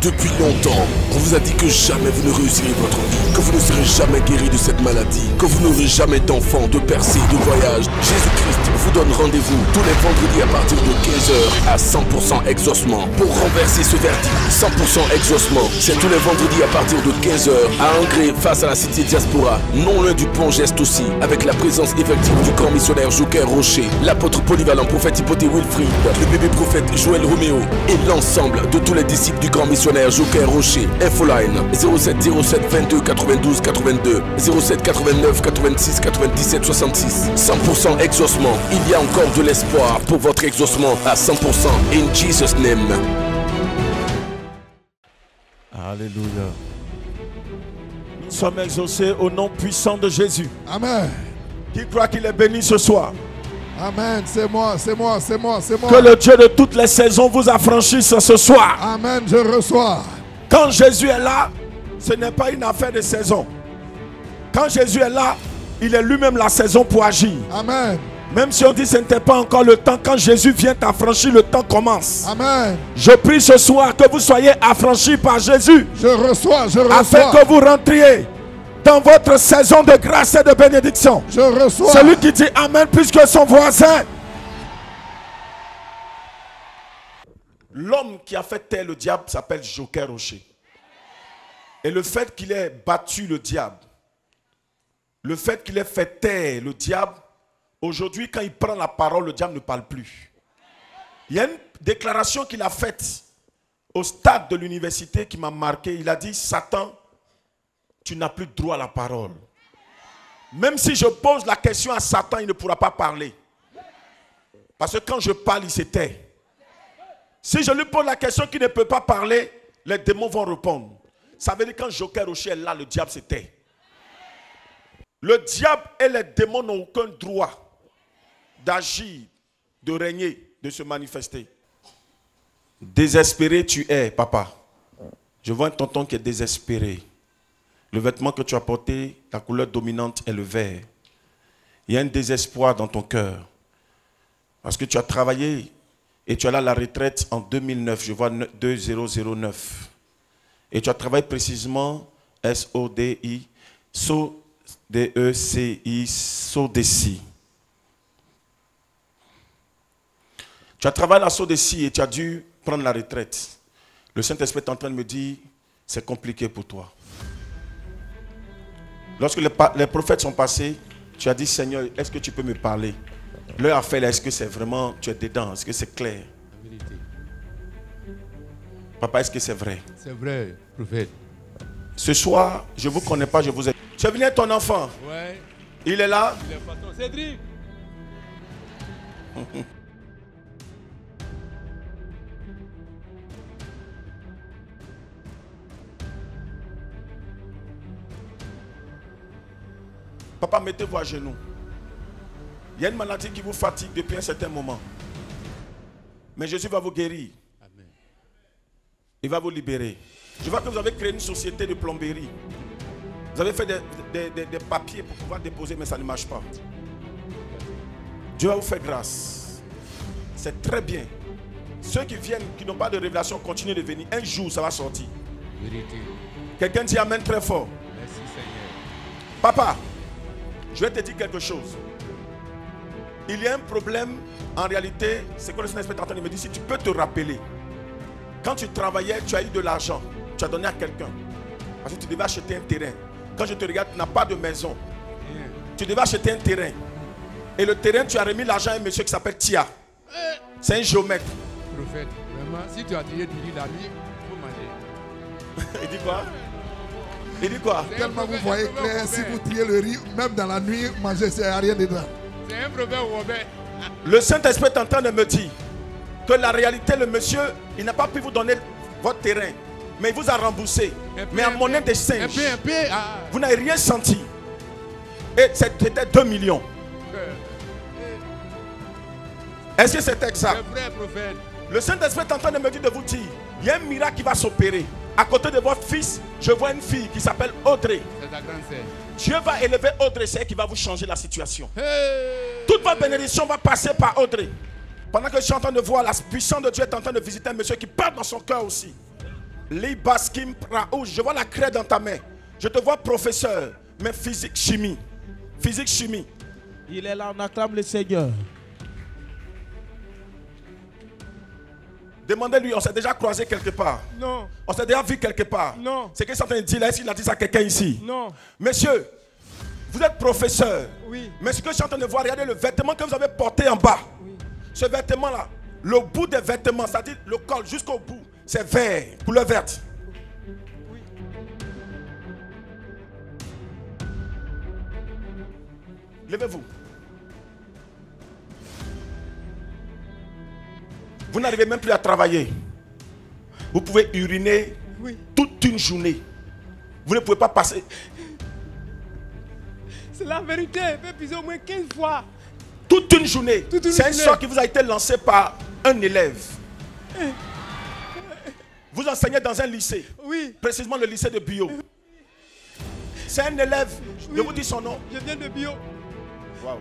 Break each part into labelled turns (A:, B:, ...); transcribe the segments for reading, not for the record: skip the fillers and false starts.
A: Depuis longtemps, on vous a dit que jamais vous ne réussirez votre vie, que vous ne serez jamais guéri de cette maladie, que vous n'aurez jamais d'enfants, de percées, de voyages. Jésus-Christ vous donne rendez-vous tous les vendredis à partir de 15h à 100% exaucement. Pour renverser ce verdict, 100% exaucement, c'est tous les vendredis à partir de 15h à Angré face à la cité diaspora, non loin du pont Geste aussi, avec la présence effective du grand missionnaire Joker Rocher, l'apôtre polyvalent prophète Hypothé Wilfried, le bébé prophète Joël Roméo et l'ensemble de tous les disciples du grand missionnaire Joker Rocher. Infoline 07 07 22 92 82 07 89 86 97 66. 100% exaucement. Il y a encore de l'espoir pour votre exaucement à 100%. In Jesus' name.
B: Alléluia. Nous sommes exaucés au nom puissant de Jésus.
C: Amen.
B: Qui croit qu'il est béni ce soir?
C: Amen. C'est moi, c'est moi, c'est moi, c'est moi.
B: Que le Dieu de toutes les saisons vous affranchisse ce soir.
C: Amen, je reçois.
B: Quand Jésus est là, ce n'est pas une affaire de saison. Quand Jésus est là, il est lui-même la saison pour agir.
C: Amen.
B: Même si on dit que ce n'était pas encore le temps, quand Jésus vient t'affranchir, le temps commence.
C: Amen.
B: Je prie ce soir que vous soyez affranchis par Jésus.
C: Je reçois, je reçois.
B: Afin que vous rentriez dans votre saison de grâce et de bénédiction.
C: Je reçois.
B: Celui qui dit Amen plus que son voisin. L'homme qui a fait taire le diable s'appelle Joker Rocher. Et le fait qu'il ait battu le diable, le fait qu'il ait fait taire le diable, aujourd'hui quand il prend la parole, le diable ne parle plus. Il y a une déclaration qu'il a faite au stade de l'université qui m'a marqué. Il a dit, Satan, tu n'as plus droit à la parole. Même si je pose la question à Satan, il ne pourra pas parler. Parce que quand je parle, il se tait. Si je lui pose la question qu'il ne peut pas parler, les démons vont répondre. Ça veut dire que quand Joker Rocher est là, le diable se tait. Le diable et les démons n'ont aucun droit d'agir, de régner, de se manifester. Désespéré tu es, papa. Je vois un tonton qui est désespéré. Le vêtement que tu as porté, la couleur dominante est le vert. Il y a un désespoir dans ton cœur. Parce que tu as travaillé et tu es allé à la retraite en 2009. Je vois 2009. Et tu as travaillé précisément S-O-D-I, S-O-D-E-C-I, SODECI. Tu as travaillé à la SODECI et tu as dû prendre la retraite. Le Saint-Esprit est en train de me dire, c'est compliqué pour toi. Lorsque les prophètes sont passés, tu as dit, Seigneur, est-ce que tu peux me parler? Leur affaire, est-ce que c'est vraiment, tu es dedans? Est-ce que c'est clair?
D: La vérité.
B: Papa, est-ce que c'est vrai?
D: C'est vrai, prophète.
B: Ce soir, je ne vous connais pas, je vous ai... Tu es venu avec ton enfant?
D: Ouais.
B: Il est là?
D: Il est patron. Cédric.
B: Papa, mettez-vous à genoux. Il y a une maladie qui vous fatigue depuis un certain moment. Mais Jésus va vous guérir.
D: Amen.
B: Il va vous libérer. Je vois que vous avez créé une société de plomberie. Vous avez fait des papiers pour pouvoir déposer, mais ça ne marche pas. Dieu va vous faire grâce. C'est très bien. Ceux qui viennent, qui n'ont pas de révélation, continuent de venir. Un jour, ça va sortir.
D: Vérité.
B: Quelqu'un dit Amen très fort.
D: Merci Seigneur.
B: Papa, je vais te dire quelque chose. Il y a un problème, en réalité, c'est que le Saint-Esprit est en train de me dire, si tu peux te rappeler, quand tu travaillais, tu as eu de l'argent, tu as donné à quelqu'un, parce que tu devais acheter un terrain. Quand je te regarde, tu n'as pas de maison. Tu devais acheter un terrain. Et le terrain, tu as remis l'argent à un monsieur qui s'appelle Tia. C'est un géomètre.
D: Prophète, vraiment, si tu as tiré du riz la nuit, il faut manger.
B: Il dit quoi? Il dit quoi?
C: Tellement vous voyez clair, si vous triez le riz, même dans la nuit, manger, il n'y a rien dedans.
D: C'est un proverbe Robert.
B: Le Saint-Esprit est en train de me dire que la réalité, le monsieur, il n'a pas pu vous donner votre terrain, mais il vous a remboursé. Mais en monnaie de singe, vous n'avez rien senti. Et c'était 2 millions. Est-ce que c'est exact?
D: C'est vrai, prophète.
B: Le Saint-Esprit est en train de me dire de vous dire, il y a un miracle qui va s'opérer. À côté de votre fils, je vois une fille qui s'appelle Audrey.
D: C'est ta grande sœur.
B: Dieu va élever Audrey, c'est elle qui va vous changer la situation.
D: Hey.
B: Toute votre bénédiction va passer par Audrey. Pendant que je suis en train de voir, la puissance de Dieu est en train de visiter un monsieur qui parle dans son cœur aussi. Libaskim Praou, je vois la craie dans ta main. Je te vois professeur, mais physique, chimie. Physique, chimie.
E: Il est là, on acclame le Seigneur.
B: Demandez-lui, on s'est déjà croisé quelque part.
E: Non.
B: On s'est déjà vu quelque part.
E: Non.
B: C'est qu'est-ce qu'il est en train de dire là? Est-ce qu'il a dit ça à quelqu'un ici?
E: Non.
B: Monsieur, vous êtes professeur.
E: Oui.
B: Mais ce que je suis en train de voir, regardez le vêtement que vous avez porté en bas.
E: Oui.
B: Ce vêtement-là, le bout des vêtements, c'est-à-dire le col jusqu'au bout, c'est vert, couleur verte.
E: Oui.
B: Levez-vous. Vous n'arrivez même plus à travailler. Vous pouvez uriner toute une journée. Vous ne pouvez pas passer.
E: C'est la vérité. Il peut piser au moins 15 fois.
B: Toute une journée. C'est un sort qui vous a été lancé par un élève. Vous enseignez dans un lycée.
E: Oui.
B: Précisément le lycée de bio. C'est un élève. Je vous dis son nom.
E: Je viens de bio.
B: Wow.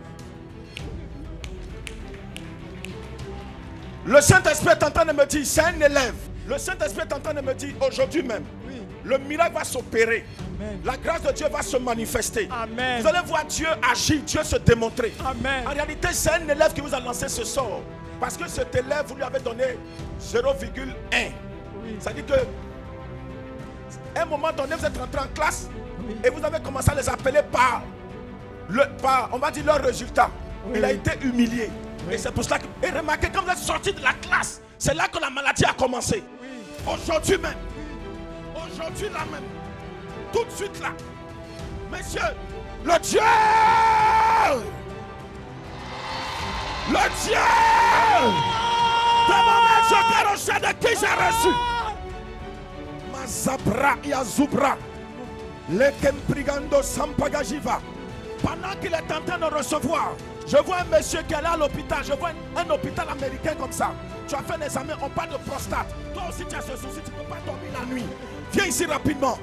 B: Le Saint-Esprit est en train de me dire, c'est un élève. Le Saint-Esprit est en train de me dire, aujourd'hui même, le miracle va s'opérer. La grâce de Dieu va se manifester.
E: Amen.
B: Vous allez voir Dieu agir, Dieu se démontrer.
E: Amen.
B: En réalité, c'est un élève qui vous a lancé ce sort. Parce que cet élève, vous lui avez donné 0,1. Ça dit que, à un moment donné, vous êtes rentré en classe et vous avez commencé à les appeler par on va dire, leur résultat. Il a été humilié. Et c'est pour cela que, et remarquez, quand vous êtes sorti de la classe, c'est là que la maladie a commencé. Aujourd'hui même. Aujourd'hui là même. Tout de suite là. Messieurs, le Dieu. Le Dieu. De mon maître Joker Rocher de qui j'ai reçu. Mazabra Yazubra. Lekemprigando Sampagajiva. Pendant qu'il est en train de recevoir, je vois un monsieur qui est là à l'hôpital. Je vois un hôpital américain comme ça. Tu as fait un examen, on parle de prostate. Toi aussi tu as ce souci, tu ne peux pas dormir la nuit. Viens ici rapidement.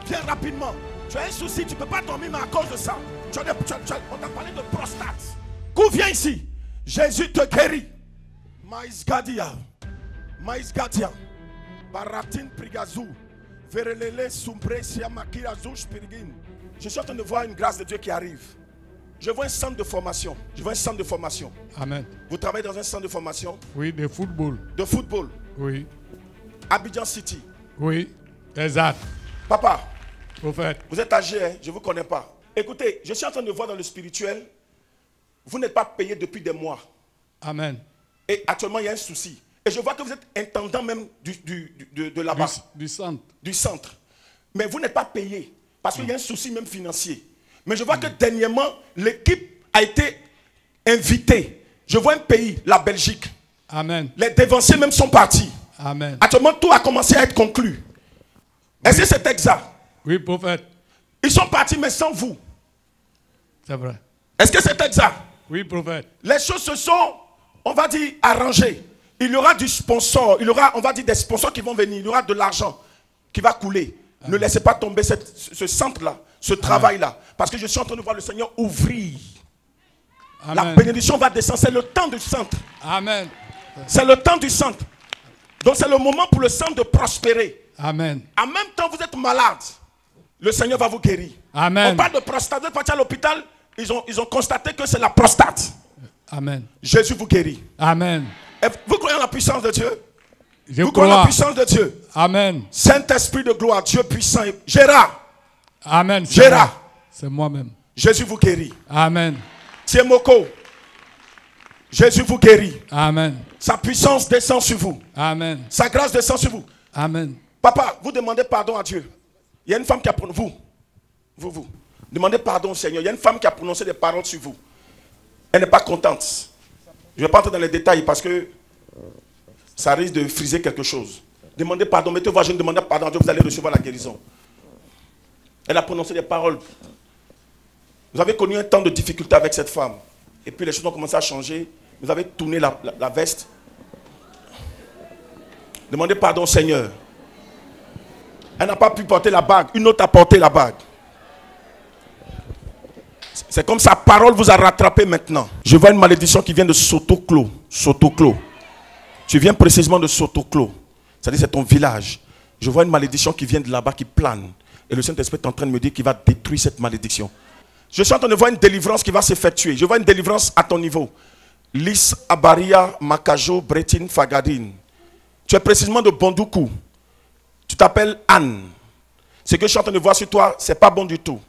B: Viens rapidement. Tu as un souci, tu ne peux pas dormir, mais à cause de ça, on t'a parlé de prostate. Viens ici. Jésus te guérit. Maïsgadia. Maïsgadia. Baratin Prigazou. Verelele Sumbre Siamakirazu Spirigin. Je suis en train de voir une grâce de Dieu qui arrive. Je vois un centre de formation. Je vois un centre de formation.
D: Amen.
B: Vous travaillez dans un centre de formation?
D: Oui, de football.
B: De football?
D: Oui.
B: Abidjan City?
D: Oui, exact.
B: Papa,
D: prophète,
B: vous êtes âgé, hein? Je ne vous connais pas. Écoutez, je suis en train de voir dans le spirituel, vous n'êtes pas payé depuis des mois.
D: Amen.
B: Et actuellement, il y a un souci. Et je vois que vous êtes intendant même de là-bas.
D: Du centre.
B: Du centre. Mais vous n'êtes pas payé. Parce qu'il y a un souci même financier. Mais je vois que dernièrement, l'équipe a été invitée. Je vois un pays, la Belgique.
D: Amen.
B: Les dévanciers même sont partis.
D: Amen.
B: Actuellement, tout a commencé à être conclu. Est-ce que c'est exact?
D: Oui, prophète.
B: Ils sont partis, mais sans vous.
D: C'est vrai.
B: Est-ce que c'est exact?
D: Oui, prophète.
B: Les choses se sont, on va dire, arrangées. Il y aura du sponsor. Il y aura, on va dire, des sponsors qui vont venir. Il y aura de l'argent qui va couler. Amen. Ne laissez pas tomber ce centre-là, ce travail-là. Parce que je suis en train de voir le Seigneur ouvrir. Amen. La bénédiction va descendre. C'est le temps du centre.
D: Amen.
B: C'est le temps du centre. Donc c'est le moment pour le centre de prospérer.
D: Amen.
B: En même temps, vous êtes malade. Le Seigneur va vous guérir.
D: Amen.
B: On parle de prostate. Vous êtes parti à l'hôpital. Ils ont constaté que c'est la prostate.
D: Amen.
B: Jésus vous guérit.
D: Amen.
B: Et vous croyez en la puissance de Dieu? Vous
D: crois
B: croyez en la puissance de Dieu?
D: Amen.
B: Saint-Esprit de gloire, Dieu puissant. Gérard.
D: Amen.
B: Gérard.
D: C'est moi-même.
B: Jésus vous guérit.
D: Amen.
B: Tiemoko. Jésus vous guérit.
D: Amen.
B: Sa puissance descend sur vous.
D: Amen.
B: Sa grâce descend sur vous.
D: Amen.
B: Papa, vous demandez pardon à Dieu. Il y a une femme qui a prononcé, vous demandez pardon au Seigneur. Il y a une femme qui a prononcé des paroles sur vous. Elle n'est pas contente. Je ne vais pas entrer dans les détails parce que ça risque de friser quelque chose. Demandez pardon, mettez-vous à genoux, demandez pardon à Dieu, vous allez recevoir la guérison. Elle a prononcé des paroles. Vous avez connu un temps de difficulté avec cette femme. Et puis les choses ont commencé à changer. Vous avez tourné la veste. Demandez pardon au Seigneur. Elle n'a pas pu porter la bague. Une autre a porté la bague. C'est comme sa parole vous a rattrapé maintenant. Je vois une malédiction qui vient de Sotoclo. Sotoclo. Tu viens précisément de Sotoclo. C'est-à-dire c'est ton village. Je vois une malédiction qui vient de là-bas, qui plane. Et le Saint-Esprit est en train de me dire qu'il va détruire cette malédiction. Je suis en train de voir une délivrance qui va s'effectuer. Je vois une délivrance à ton niveau. Lis, Abaria, Makajo, Bretin, Fagadine. Tu es précisément de Bondoukou. Tu t'appelles Anne. Ce que je suis en train de voir sur toi, ce n'est pas bon du tout.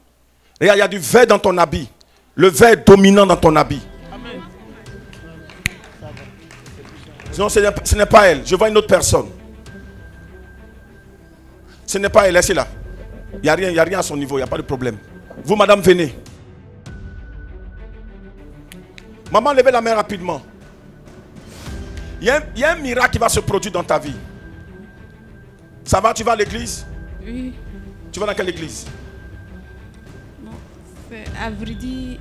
B: Regarde, il y a du vert dans ton habit. Le vert est dominant dans ton habit.
E: Amen.
B: Non, ce n'est pas elle. Je vois une autre personne. Ce n'est pas elle, laissez-la. Il n'y a rien à son niveau, il n'y a pas de problème. Vous, madame, venez. Maman, levez la main rapidement. Il y a un miracle qui va se produire dans ta vie. Ça va, tu vas à l'église?
F: Oui.
B: Tu vas dans quelle église?
F: Non, c'est Avridi.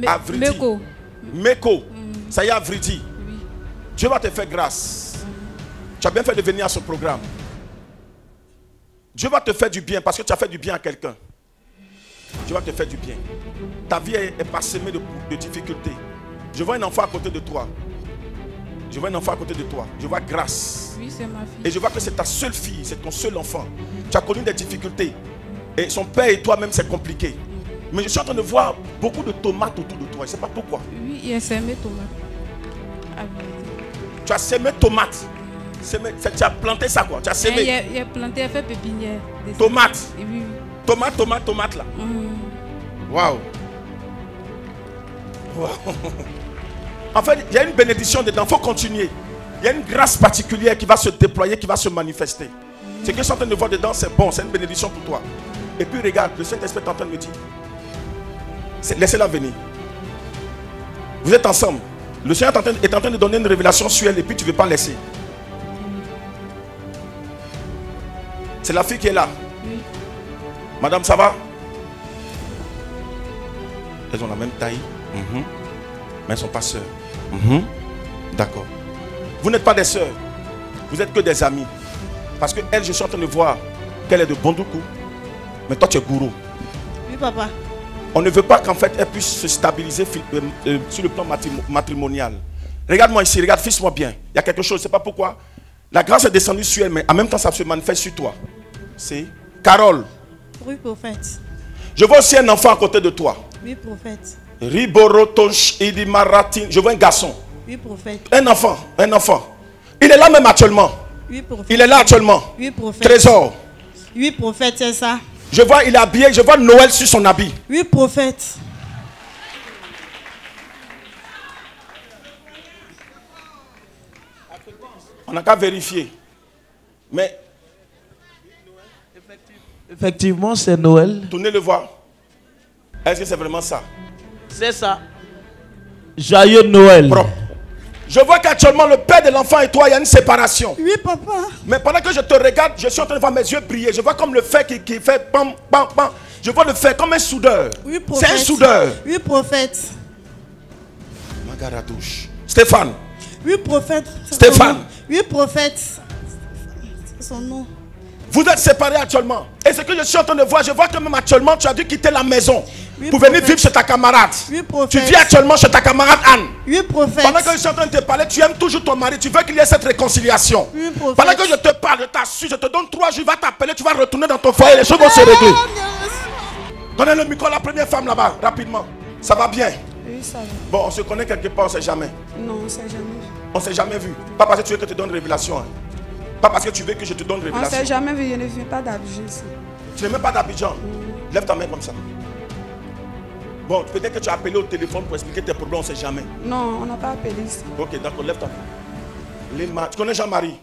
B: Avridi.
F: Meko.
B: Meko. Ça y est, Avridi.
F: Oui.
B: Dieu va te faire grâce. Tu as bien fait de venir à ce programme. Dieu va te faire du bien parce que tu as fait du bien à quelqu'un. Dieu va te faire du bien. Ta vie est parsemée de difficultés. Je vois un enfant à côté de toi. Je vois un enfant à côté de toi. Je vois grâce.
F: Oui, c'est ma fille.
B: Et je vois que c'est ta seule fille, c'est ton seul enfant. Tu as connu des difficultés. Et son père et toi-même, c'est compliqué. Mais je suis en train de voir beaucoup de tomates autour de toi. Je ne sais pas pourquoi.
F: Oui, il a semé tomate.
B: Tu as semé tomates. Tu as planté ça quoi? Tu as semé.
F: Il a planté, il a fait pépinière.
B: Tomates.
F: Oui, oui.
B: Tomate là. Waouh. En fait, il y a une bénédiction dedans. Il faut continuer. Il y a une grâce particulière qui va se déployer, qui va se manifester. Ce que je suis en train de voir dedans, c'est bon, c'est une bénédiction pour toi. Et puis regarde, le Saint-Esprit est en train de me dire, laissez-la venir. Vous êtes ensemble. Le Seigneur est en train de donner une révélation sur elle et puis tu ne veux pas laisser. C'est la fille qui est là.
F: Oui.
B: Madame, ça va? Elles ont la même taille. Mais elles ne sont pas sœurs. D'accord. Vous n'êtes pas des sœurs. Vous n'êtes que des amis. Parce que elle, je suis en train de voir qu'elle est de Bondoukou. Mais toi, tu es gourou.
G: Oui, papa.
B: On ne veut pas qu'en fait, elle puisse se stabiliser sur le plan matrimonial. Regarde-moi ici, regarde, fixe-moi bien. Il y a quelque chose, je ne sais pas pourquoi. La grâce est descendue sur elle, mais en même temps, ça se manifeste sur toi. C'est Carole.
G: Oui, prophète.
B: Je vois aussi un enfant à côté de toi.
G: Oui, prophète.
B: Riborotosh Idimaratin. Je vois un garçon.
G: Oui, prophète.
B: Un enfant, un enfant. Il est là même actuellement.
G: Oui, prophète.
B: Il est là actuellement.
G: Oui, prophète.
B: Trésor.
G: Oui, prophète, c'est ça.
B: Je vois, il est habillé, je vois Noël sur son habit.
G: Oui, prophète.
B: On n'a qu'à vérifier. Mais
E: Effectivement, c'est Noël.
B: tournez le voir. Est-ce que c'est vraiment ça?
E: C'est ça. Joyeux Noël.
B: Propre. Je vois qu'actuellement le père de l'enfant et toi, il y a une séparation.
G: Oui, papa.
B: Mais pendant que je te regarde, je suis en train de voir mes yeux briller. Je vois comme le fer qui fait pam, pam, pam. Je vois le fer comme un soudeur.
G: Oui, prophète.
B: C'est un soudeur.
G: Oui, prophète.
B: Magaradouche. Stéphane.
G: Oui, prophète. C'est
B: Stéphane.
G: son nom. Oui, prophète. C'est son nom.
B: Vous êtes séparés actuellement. Et ce que je suis en train de voir, je vois que même actuellement, tu as dû quitter la maison
G: Oui,
B: pour venir
G: prophète.
B: vivre chez ta camarade.
G: Oui, prophète.
B: Tu vis actuellement chez ta camarade Anne.
G: Oui, prophète.
B: Pendant que je suis en train de te parler, tu aimes toujours ton mari. Tu veux qu'il y ait cette réconciliation.
G: Oui, prophète.
B: Pendant que je te parle, je t'assure, je te donne 3 jours, il va t'appeler, tu vas retourner dans ton foyer, les choses vont se régler. Donnez le micro à la première femme là-bas, rapidement. Ça va bien?
F: Oui, ça va.
B: Bon, on se connaît quelque part, on ne sait jamais.
F: Non, on s'est jamais vu.
B: On ne s'est jamais vu. Pas parce que tu veux que je te donne révélation. Hein. Pas parce que tu veux que je te donne
F: On s'est
B: révélation.
F: jamais vu, je ne viens pas d'Abidjan ici.
B: Tu n'es même pas d'Abidjan. Lève ta main comme ça. Bon, peut-être que tu as appelé au téléphone pour expliquer tes problèmes, on ne sait jamais.
F: Non, on n'a pas appelé ici.
B: Ok, d'accord, lève ta main. Tu connais Jean-Marie?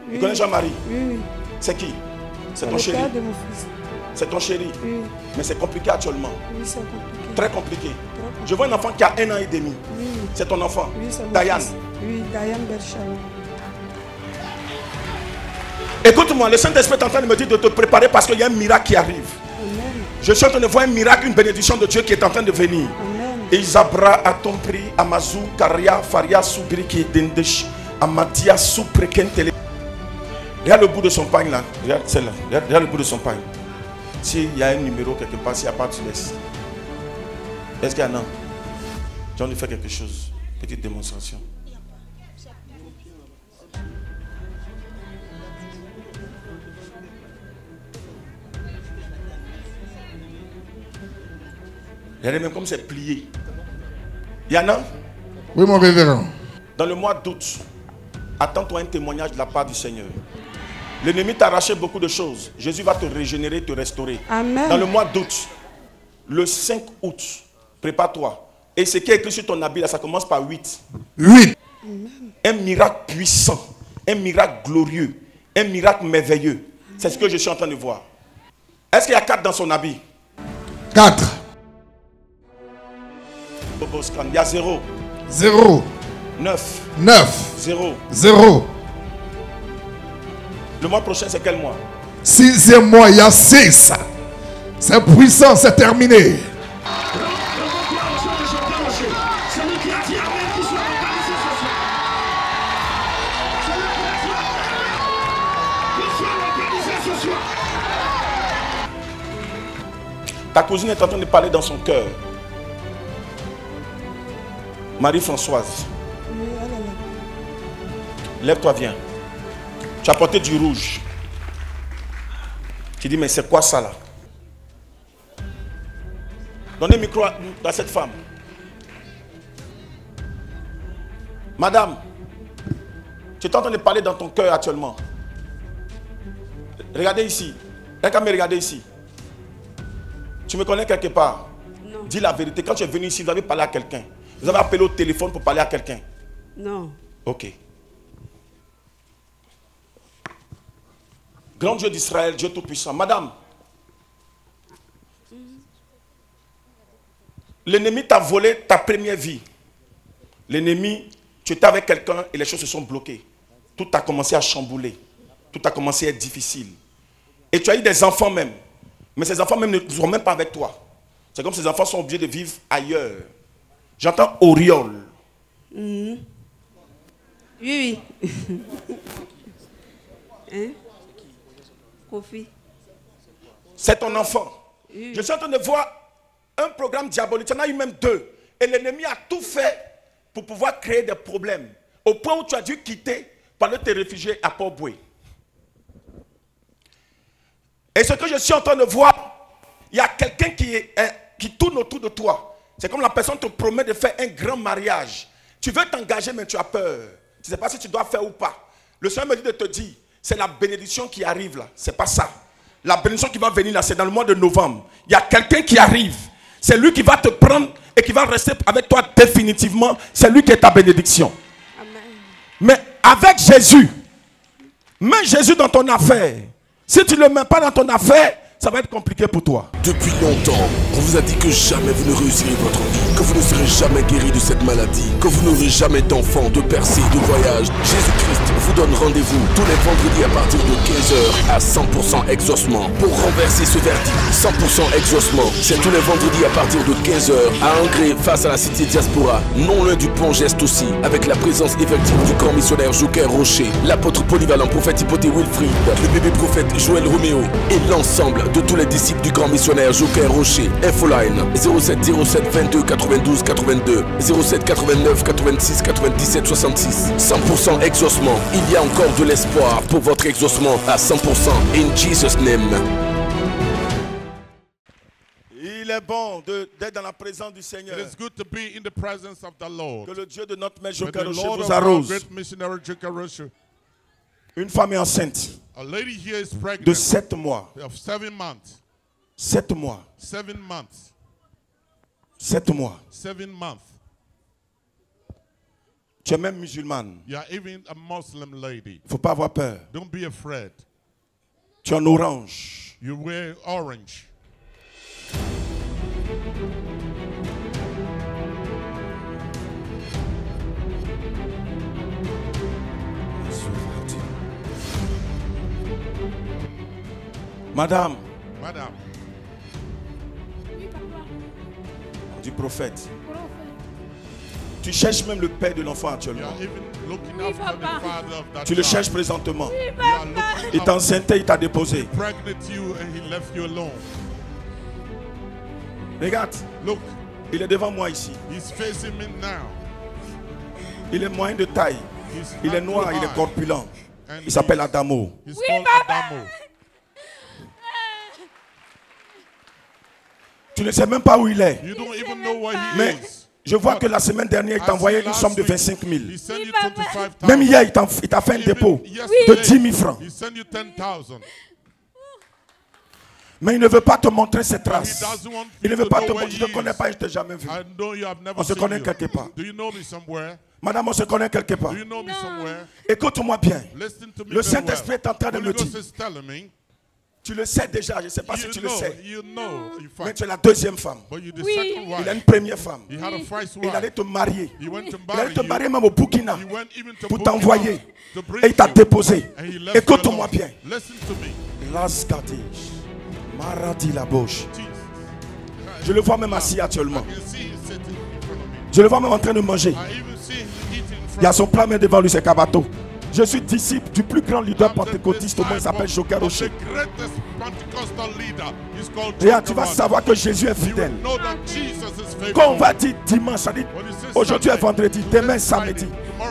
F: Oui.
B: Tu connais Jean-Marie?
F: Oui, oui.
B: C'est qui? C'est ton
F: le
B: chéri?
F: père de mon fils.
B: C'est ton chéri?
F: Oui,
B: Mais c'est compliqué actuellement.
F: oui, c'est compliqué.
B: Très compliqué.
F: compliqué.
B: Je vois un enfant qui a 1 an et demi.
F: Oui,
B: C'est ton enfant?
F: oui, c'est mon
B: Diane.
F: fils. Oui, Diane Berchaoui.
B: Écoute-moi, le Saint-Esprit est en train de me dire de te préparer parce qu'il y a un miracle qui arrive.
F: Amen.
B: Je suis en train de voir un miracle, une bénédiction de Dieu qui est en train de venir.
F: Amen.
B: Isabra a ton prix, Amazou, Karia, Faria, Soubriki, Dendesh, Amadia, Souprekentele. Regarde le bout de son pagne là. Regarde celle-là. Regarde le bout de son pagne. S'il y a un numéro quelque part, s'il n'y a pas, tu laisses. Est-ce qu'il y en a? J'en ai fait quelque chose. Petite démonstration. Regardez même comme c'est plié. Il y en a?
C: Oui, mon révérend.
B: Dans le mois d'août, attends-toi un témoignage de la part du Seigneur. L'ennemi t'a arraché beaucoup de choses. Jésus va te régénérer, te restaurer.
F: Amen.
B: Dans le mois d'août, le 5 août, prépare-toi. Et ce qui est écrit sur ton habit, là, ça commence par 8.
C: 8.
B: Un miracle puissant, un miracle glorieux, un miracle merveilleux. C'est ce que je suis en train de voir. Est-ce qu'il y a 4 dans son habit?
C: 4.
B: Il y a 0.
C: 0.
B: 9.
C: 9.
B: 0.
C: 0.
B: Le mois prochain, c'est quel mois?
C: 6e mois, il y a 6. C'est puissant, c'est terminé.
B: Ta cousine est en train de parler dans son cœur. Marie-Françoise,
F: Oui, elle est là.
B: lève-toi, viens. Tu as porté du rouge. Tu dis, mais c'est quoi ça là? Donnez le micro à cette femme. Madame, tu es en train de parler dans ton cœur actuellement. Regardez ici. Quelqu'un me regarder ici. Tu me connais quelque part?
F: Non.
B: Dis la vérité. Quand tu es venu ici, vous avez parlé à quelqu'un. Vous avez appelé au téléphone pour parler à quelqu'un.
F: Non.
B: Ok. Grand Dieu d'Israël, Dieu Tout-Puissant. Madame, l'ennemi t'a volé ta première vie. L'ennemi, tu étais avec quelqu'un et les choses se sont bloquées. Tout a commencé à chambouler. Tout a commencé à être difficile. Et tu as eu des enfants même. Mais ces enfants même ne sont même pas avec toi. C'est comme ces enfants sont obligés de vivre ailleurs. J'entends auréole.
F: Oui, oui. Hein? Kofi.
B: C'est ton enfant.
F: Oui.
B: Je suis en train de voir un programme diabolique. Il y en a eu même 2. Et l'ennemi a tout fait pour pouvoir créer des problèmes. Au point où tu as dû quitter pour aller te réfugier à Port-Boué. Et ce que je suis en train de voir, il y a quelqu'un qui tourne autour de toi. C'est comme la personne te promet de faire un grand mariage. Tu veux t'engager, mais tu as peur. Tu ne sais pas si tu dois faire ou pas. Le Seigneur me dit de te dire, c'est la bénédiction qui arrive là. C'est pas ça. La bénédiction qui va venir là, c'est dans le mois de novembre. Il y a quelqu'un qui arrive. C'est lui qui va te prendre et qui va rester avec toi définitivement. C'est lui qui est ta bénédiction.
F: Amen.
B: Mais avec Jésus, mets Jésus dans ton affaire. Si tu ne le mets pas dans ton affaire, ça va être compliqué pour toi.
A: Depuis longtemps, on vous a dit que jamais vous ne réussirez votre vie, que vous ne serez jamais guéri de cette maladie, que vous n'aurez jamais d'enfants, de percées, de voyages. Jésus-Christ vous donne rendez-vous tous les vendredis à partir de 15h à 100% exaucement. Pour renverser ce verdict, 100% exaucement, c'est tous les vendredis à partir de 15h à Angré face à la cité diaspora, non loin du pont Geste aussi, avec la présence effective du grand missionnaire Joker Rocher, l'apôtre polyvalent prophète Hypothé Wilfried, le bébé prophète Joël Roméo et l'ensemble de tous les disciples du grand missionnaire Joker Rocher. Infoline 07 07 22 92 82 07 89 86 97 66. 100% exaucement. Il y a encore de l'espoir pour votre exaucement à 100%. In Jesus' name.
B: Il est bon d'être dans la présence du Seigneur.
H: It is good to be in the presence of the Lord.
B: Que le Dieu de notre maître
H: May
B: Joker
H: the
B: Rocher
H: Lord
B: vous
H: of our
B: arrose.
H: great missionary Joker Rocher.
B: Une femme est enceinte
H: A lady here is
B: de
H: pregnant
B: 7 mois.
H: of 7 months.
B: 7 mois.
H: 7 months.
B: 7 mois.
H: 7 months.
B: Tu es même musulmane.
H: You are even a Muslim lady.
B: Il ne faut pas avoir peur.
H: Don't be afraid.
B: Tu es en orange.
H: You wear orange.
B: Madame,
H: Madam,
B: du prophète. Tu cherches même le père de l'enfant
H: you
B: actuellement.
H: are even looking after the father of that
B: Tu le
H: child.
B: cherches présentement.
H: You are looking
B: Il t'a enceinté, il t'a déposé.
H: pregnant you and he left you alone.
B: Regarde,
H: Look,
B: il est devant moi ici.
H: he's facing me now.
B: Il est moyen de taille.
H: He's
B: Il est
H: not
B: noir,
H: too
B: il est
H: high.
B: corpulent.
H: And
B: Il s'appelle Adamo.
H: He's called Adamo.
B: Tu Tu ne sais même pas où il est.
H: You don't even know where he
B: Mais
H: is.
B: je vois que la semaine dernière, il t'a envoyé une
H: Last
B: somme de
H: week,
B: 25 000.
H: He sent you 25,000.
B: Même hier, il t'a fait un dépôt de 10 000 francs.
H: He sent you 10,000.
B: Mais il ne veut pas te montrer ses
H: He
B: traces.
H: doesn't want
B: Il ne
H: you
B: veut
H: to
B: pas
H: know
B: te
H: where
B: montrer. Je ne
H: he
B: te connais
H: is.
B: pas, je ne t'ai jamais vu.
H: I know you have never
B: On se
H: seen
B: connaît
H: you.
B: quelque part.
H: Do you know me somewhere?
B: Madame, on se connaît quelque part.
H: Do you know me somewhere?
B: Écoute-moi bien.
H: Listen to me
B: Le
H: very
B: Saint-Esprit
H: well.
B: est en train de
H: Holy
B: me
H: Ghost
B: dire.
H: is telling me,
B: Tu le sais déjà, je ne sais pas si tu le sais.
H: you know, in
B: Mais
H: fact,
B: tu es la deuxième femme.
H: but you're the second
B: Il a une
H: wife.
B: première femme.
H: He had a first
B: Il allait
H: wife.
B: te marier.
H: He went to
B: Il allait
H: marry
B: te
H: you.
B: marier même au Burkina
H: He went even to
B: pour
H: Burkina
B: t'envoyer.
H: to bring
B: Et il t'a
H: you.
B: déposé.
H: And he left you
B: Écoute-moi
H: alone.
B: bien.
H: Listen to me.
B: Las Katish. Maradi la bouche.
H: Jesus.
B: Je le vois même assis actuellement.
H: I can see him sitting in front of me.
B: Je le vois même en train de manger.
H: I even see him eating in
B: Il y a
H: front
B: son plat main devant lui, c'est Kabato. Je suis disciple du plus grand leader pentecôtiste au monde, il s'appelle Joker Rocher.
H: The greatest Pentecostal leader is called
B: Regarde, tu vas
H: Joker
B: savoir que Jésus est
H: Rocher. You will
B: fidèle.
H: know that Jesus is faithful.
B: Quand on va dire dimanche, ça dit aujourd'hui est vendredi, demain est samedi.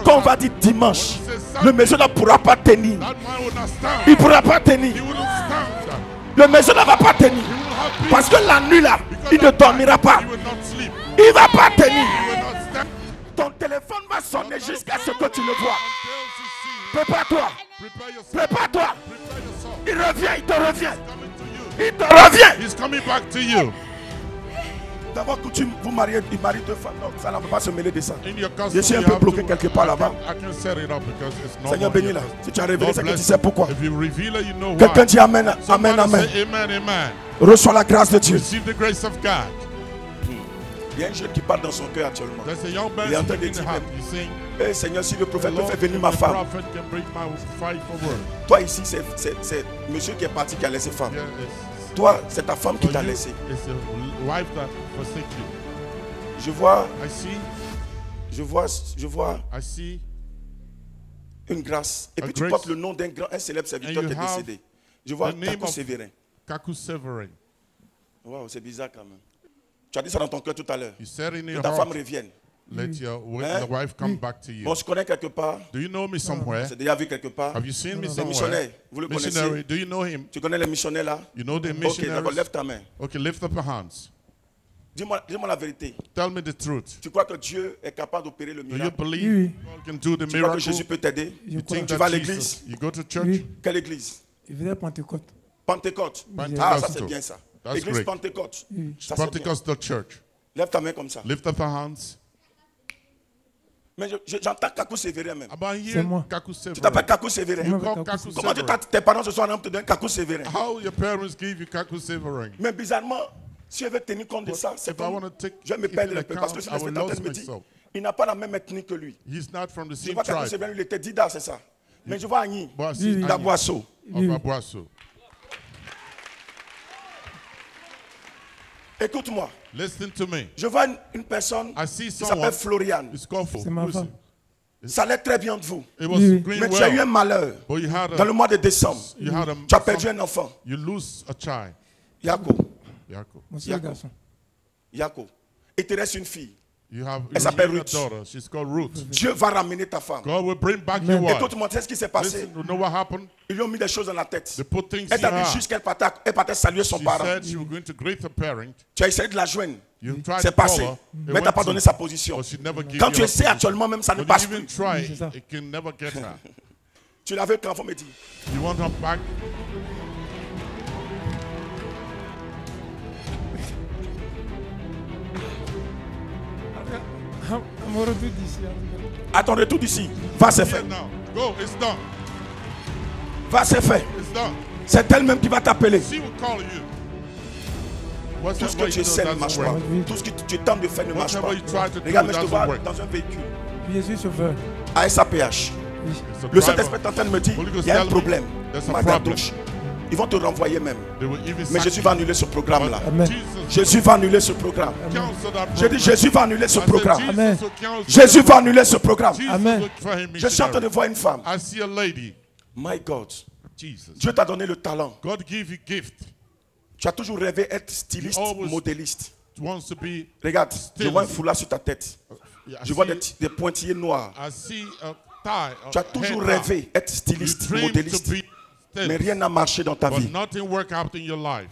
B: Quand on va dire dimanche, le maison ne pourra pas tenir.
H: That man will not stand.
B: Il ne pourra pas tenir.
H: He will not stand.
B: Le maison ne va pas tenir.
H: He will have peace.
B: Parce que la nuit là,
H: Because
B: il ne
H: that
B: dormira
H: night,
B: pas.
H: He will not sleep.
B: Il ne va pas
H: He
B: tenir.
H: will not stand.
B: Ton téléphone va sonner jusqu'à ce que tu le vois.
H: Until you see him.
B: Prépare-toi.
H: Prepare yourself.
B: Prépare-toi.
H: Prepare yourself.
B: Il revient, il te revient.
H: Coming to you.
B: Il te revient.
H: He's coming back to you.
B: D'abord, coutume, vous mariez, il marie deux femmes. Non, ça ne peut pas se mêler de ça.
H: In your custom,
B: Je suis un
H: you
B: peu
H: have
B: bloqué
H: to-
B: quelque part là-bas.
H: I can set it up because it's not.
B: Seigneur, bénis-la. Si tu as révélé, c'est que tu sais pourquoi.
H: If you reveal it, you know
B: Quelqu'un
H: why.
B: dit Amen, Amen,
H: Somebody
B: Amen.
H: say amen, amen.
B: Reçois la grâce de Dieu.
H: Receive the grace of God.
B: Il y a un jeune qui parle dans son cœur actuellement.
H: There's a young man
B: Il est en train de
H: speaking in
B: dire
H: heart.
B: même,
H: He's saying,
B: Eh Seigneur, si le
H: "The
B: prophète peut
H: Lord,
B: faire venir
H: if
B: ma
H: the
B: femme.
H: prophet can bring my wife forward."
B: Toi ici, c'est monsieur qui est parti qui a laissé femme.
H: Yeah, it's,
B: Toi, c'est ta femme qui
H: for
B: t'a
H: you,
B: laissé.
H: it's a wife that forsake you.
B: Je vois,
H: I see
B: je vois une grâce. Et
H: A
B: puis tu
H: grace.
B: portes le nom d'un grand, un célèbre serviteur
H: And
B: qui
H: you
B: est
H: have
B: décédé. Je vois
H: the name
B: Taco
H: of-
B: Sévérin.
H: Kaku Severin.
B: Waouh, c'est bizarre quand même. Tu as dit ça dans ton cœur tout à l'heure.
H: You said in
B: Que
H: your
B: ta femme
H: heart,
B: revienne.
H: let your
B: Hein?
H: the wife come back to you.
B: On se connaît quelque part.
H: Do you know me somewhere?
B: C'est déjà vu quelque part.
H: Have you seen me
B: Les
H: somewhere?
B: missionnaires, vous le
H: Missionary,
B: connaissez.
H: do you know him?
B: Tu connais les missionnaires là?
H: You know the
B: Ok, d'accord,
H: missionaries?
B: lève ta main.
H: Okay, lift up your hands.
B: Dis-moi la vérité.
H: Tell me the truth.
B: Tu crois que Dieu est capable d'opérer le
H: Do you
B: miracle?
H: believe God can do the
B: Tu crois que
H: miracle?
B: Jésus peut t'aider?
H: You think
B: Tu
H: that
B: vas à
H: Jesus-
B: l'église?
H: You go to church?
C: Oui.
B: Quelle église?
C: Il venait Pentecôte.
B: Pentecôte.
H: Pentecostal.
B: Ah, ça c'est bien ça.
H: That's
B: Église
H: great.
B: Pentecôte. Ça c'est bien.
H: Pentecostal church.
B: Lève ta main comme ça.
H: Lift up your hands.
B: Mais j'entends Kakou Sévérin même.
H: About
C: C'est
H: here,
C: moi.
H: Kaku
B: Tu t'appelles
H: Severin.
B: Kakou Sévérin.
H: You
C: Moi,
H: call
C: Kaku
H: Kaku
C: Severin.
B: Comment
H: Severin.
B: tes parents ce soir te donnent Kakou Sévérin?
H: How your parents give you Kaku Severin?
B: Mais bizarrement, si je veux tenir compte de ça, c'est
H: If I want
B: comme...
H: to take
B: Je vais me
H: it
B: perdre
H: in
B: un peu parce que
H: account,
B: si
H: I
B: l'esprit
H: will
B: est en train
H: lose
B: de me dire,
H: myself.
B: il n'a pas la même ethnie que lui.
H: He's not from the
B: Je
H: same
B: vois Kakou
H: tribe.
B: Sévérin, il était Dida, c'est ça. Mais je vois Agni,
H: But I see Annie
B: Daboasso.
H: of Abuaso.
B: Écoute-moi,
H: Listen to me.
B: je vois une personne
H: I see
B: qui
H: someone.
B: s'appelle Florian.
H: It's called
C: C'est ma
H: who is
C: femme.
H: it?
B: Ça allait très bien de vous.
H: It was
C: Oui.
H: going
B: Mais tu as eu un
H: well.
B: malheur
H: But you had
B: dans le
H: a,
B: mois de décembre.
H: you had a,
B: Tu as perdu un enfant.
H: you lose a child.
B: Yako.
H: Jacob.
C: Mon seul
B: Jacob.
C: garçon.
B: Yako. Et il te reste une fille.
H: You have
B: Elle s'appelle
H: a
B: Ruth.
H: daughter. She's called Ruth.
B: Dieu va ramener ta femme.
H: God will bring back your wife.
B: Écoute-moi, tu sais ce qui s'est passé?
H: Listen, you know what happened?
B: Ils lui ont mis des choses dans la tête.
H: They put things
B: Elle
H: in
B: t'a
H: her.
B: dit juste qu'elle partait saluer son
H: She
B: parent.
H: said she was going to greet her parent.
B: Tu as essayé de la joindre.
H: You tried
B: C'est
H: to call
B: passé.
H: her. It
B: Mais tu
H: went
B: n'as pas
H: through.
B: donné sa position.
H: But she never gave
B: Quand
H: you
B: tu
H: her
B: essaies
H: position.
B: actuellement, même ça ne
H: When
B: passe
H: you even
B: plus.
H: try,
C: C'est ça.
H: it can never get her.
B: Tu l'avais quand on me dit.
H: You want her back?
C: On me retourne d'ici.
B: À ton retour d'ici, va se
H: Here
B: faire.
H: now. Go. It's done.
B: Va se faire.
H: It's done.
B: C'est elle-même qui va t'appeler.
H: She will call you.
B: Tout ce que
H: Whatever
B: tu
H: you do
B: essaies ne
H: doesn't
B: marche pas.
H: work.
B: Tout ce que tu tentes de faire ne marche pas.
H: Whatever you try to do
B: Regarde, mais je te
H: doesn't
B: vois
H: work.
B: dans un véhicule.
C: Je suis chauffeur.
B: À SAPH.
C: Oui.
H: It's a
B: Le
H: driver.
B: Saint-Esprit est en train de me dire,
H: Holy Ghost
B: il y a un
H: tell me
B: problème.
H: there's a
B: Magadouche. Ils vont te renvoyer même.
H: They will even
B: Mais
H: sack
B: Jésus
H: you.
B: va annuler ce programme-là.
C: Amen.
H: Jesus
B: Jésus va annuler ce programme.
H: will cancel that
B: J'ai dit,
H: program.
B: Jésus va annuler ce
H: I said,
B: programme.
H: Jesus
C: Amen.
H: will cancel
B: Jésus
H: that
B: va annuler ce programme.
H: Jesus
C: Amen.
H: will for him
B: Je suis en train de
H: missionary.
B: voir une femme.
H: I see a lady.
B: My God.
H: Jesus.
B: Dieu t'a donné le talent.
H: God give you gift.
B: Tu as toujours rêvé être styliste,
H: Always-
B: modéliste.
H: Wants to be.
B: Regarde, je vois un
H: Stylist.
B: foulard sur ta tête.
H: I
B: Je vois
H: see-
B: des pointillés noirs.
H: I see a tie.
B: Tu as toujours
H: hair tie.
B: rêvé être
H: You
B: styliste,
H: dream to
B: modéliste.
H: be
B: Mais
H: stylist,
B: rien n'a marché dans ta
H: but
B: vie.
H: nothing work out in your life.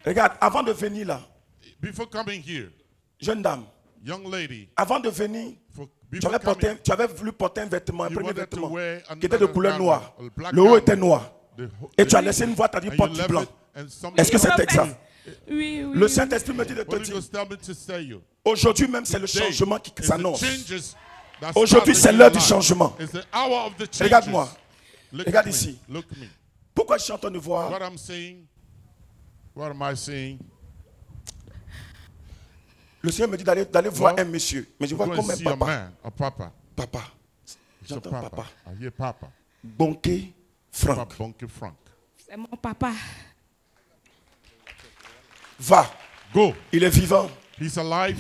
B: Regarde, avant de venir là,
H: Before coming here,
B: jeune dame,
H: young lady,
B: avant de venir,
H: before coming,
B: tu avais voulu porter un vêtement, un
H: you
B: premier
H: wanted to
B: vêtement,
H: wear
B: qui était de
H: another
B: couleur
H: garment,
B: noire.
H: a black
B: Le haut était
H: garment.
B: noir.
H: The
B: Et tu as laissé une voix, tu as dit
H: and you
B: porte du
H: left
B: blanc.
H: it, and some
B: Est-ce que c'est
F: Prophète.
B: exact?
F: Oui, oui.
B: Le Saint-Esprit me dit de te
H: Holy
B: dire,
H: Ghost tell me to say you.
B: aujourd'hui même c'est le
H: Today
B: changement qui
H: is the
B: s'annonce.
H: changes that
B: Aujourd'hui
H: start
B: c'est
H: in
B: l'heure
H: your
B: du
H: life.
B: changement.
H: It's the hour of the changes.
B: Regarde-moi.
H: Look
B: Regarde
H: at me.
B: ici.
H: Look at me.
B: Pourquoi je suis en train de voir?
H: What I'm saying, what am I saying?
B: Le Seigneur me dit d'aller voir
H: Well,
B: un monsieur. Mais je vois
H: Go
B: comme
H: and
B: un
H: see a
B: papa.
H: man, a papa.
B: Papa.
H: It's a
B: J'entends
H: papa.
B: papa.
H: I hear papa.
B: Bonquet Franck.
H: Papa Bunky Frank.
F: C'est mon papa.
B: Va.
H: Go.
B: Il est vivant.
H: He's alive.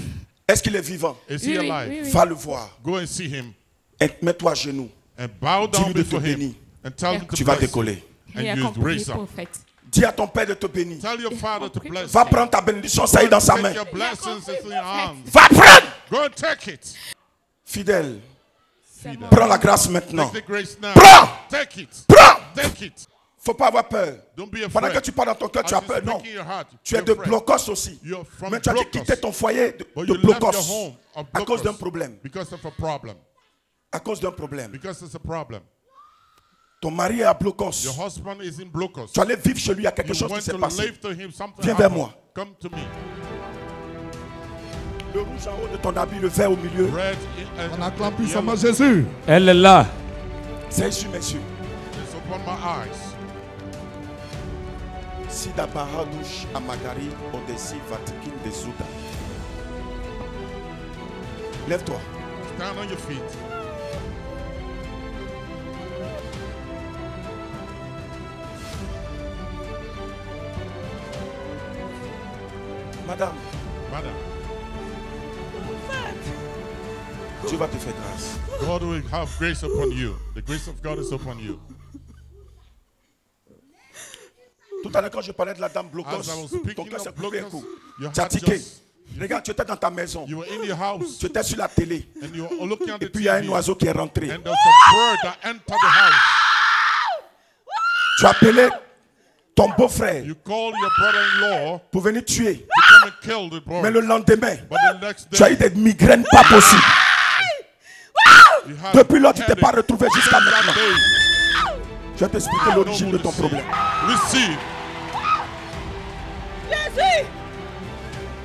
B: Est-ce qu'il est vivant?
H: Is
F: Oui,
H: he
F: oui,
H: alive?
F: oui, oui.
B: Va le voir.
H: Go and see him
B: Et mets-toi à genoux.
H: and bow down
B: Dis-lui de te
H: before him
B: bénir.
H: and tell him to
B: Tu vas
H: bless you.
B: décoller.
H: And
F: Il a
H: you
F: compris,
H: raise up.
F: prophète.
B: Dis à ton père de te bénir.
H: Tell your father to bless
B: Va
H: you.
B: prendre ta bénédiction, ça y est dans sa
H: Take
B: main.
H: your blessings in your hands.
B: Va prendre.
H: Go and take it.
B: Fidèle.
F: C'est mon
B: Prends la grâce maintenant.
H: Take the grace now.
B: Prends.
H: Take it.
B: Prends.
H: Take it.
B: Faut pas avoir peur.
H: Don't be
B: Pendant que
H: afraid.
B: tu parles dans ton cœur, tu as
H: As you
B: peur.
H: speak
B: Non.
H: in your heart,
B: Tu es
H: you're
B: de
H: afraid.
B: blocos aussi.
H: You're from
B: Mais tu as dû
H: blocos.
B: quitter ton foyer de
H: But you left
B: blocos
H: your home of
B: à cause d'un
H: blocos
B: problème.
H: because of a problem.
B: À cause d'un problème.
H: Because it's a problem.
B: Ton mari est à blocos.
H: Your husband is in blocos.
B: Tu allais vivre chez lui, il y a quelque
H: You
B: chose qui
H: went
B: s'est
H: to
B: passé.
H: live to him. Something
B: Viens vers
H: happened.
B: moi.
H: Come to me.
B: Le rouge en haut de ton habit, le vert au milieu.
H: Red
C: On acclame
H: and
C: puissamment
H: yellow.
C: Jésus.
E: Elle est là.
B: C'est sur mes yeux.
H: It's upon my eyes.
B: Sida Bahadush Amagari Odessi Vatikin de Zouda. Lève-toi.
H: Stand on your feet.
B: Madame,
H: Madam,
B: Dieu va te faire grâce.
H: God will have grace upon you. The grace of God is upon you.
B: Tout à l'heure, quand je parlais de la dame blocos,
H: As I was
B: ton
H: speaking
B: cœur s'est
H: of
B: coupé un
H: blocos,
B: coup.
H: your
B: Tu as
H: heart
B: tiqué.
H: just...
B: Regarde, tu étais dans ta maison.
H: You were in your house
B: Tu étais sur la télé.
H: and you were looking at
B: Et
H: the
B: puis il y a un
H: TV
B: oiseau qui est rentré.
H: and there's a bird that entered the house.
B: Tu as appelé ton beau-frère
H: You called your brother-in-law
B: pour venir tuer.
H: to come and kill the
B: Mais
H: bird.
B: le lendemain,
H: But the next
B: tu as eu
H: day,
B: des migraines pas possibles.
H: you had
B: Depuis lors, tu ne t'es pas
H: headache.
B: retrouvé jusqu'à
H: Since that
B: maintenant.
H: day,
B: Je vais t'expliquer l'origine de ton problème.
H: receive.
F: Jésus!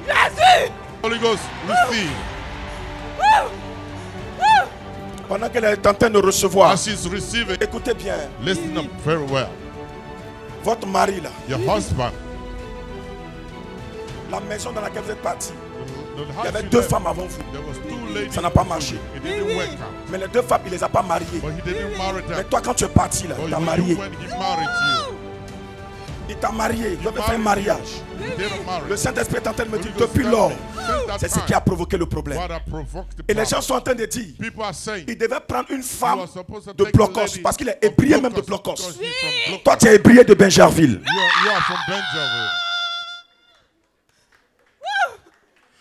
F: Jésus!
H: Holy Ghost, receive.
B: Pendant qu'elle est en train de recevoir,
H: As she's receiving,
B: écoutez bien,
H: listen up very well.
B: votre mari là,
H: Your husband,
B: la maison dans laquelle vous êtes parti,
H: the
B: il y
H: house
B: avait
H: you
B: deux
H: left,
B: femmes avant vous.
H: there was two ladies.
B: Ça n'a pas marché.
H: It didn't work out.
B: Mais les deux femmes, il ne les a pas mariées.
H: But he didn't marry
B: Mais
H: them.
B: toi, quand tu es parti là,
H: But
B: il t'a
H: when
B: marié.
H: he married you,
B: Il t'a marié. Il avait fait un
H: married
B: mariage.
H: you didn't marry.
B: Le Saint-Esprit est en train de me
H: Holy
B: dire,
H: Ghost
B: depuis
H: tell
B: lors,
H: me, since that
B: c'est ce
H: time,
B: qui a provoqué le problème.
H: what had provoked the
B: Et les
H: problem.
B: gens sont en train de dire,
H: People are saying,
B: il devait prendre une
H: you
B: femme
H: are supposed to
B: de
H: take a
B: Blocos,
H: lady
B: parce qu'il est
H: of
B: ébrié même de
H: Blocos,
B: Blocos.
H: because he's from
B: Toi,
H: Blocos.
B: tu es ébrié de Benjerville.
H: You are from Benjamin.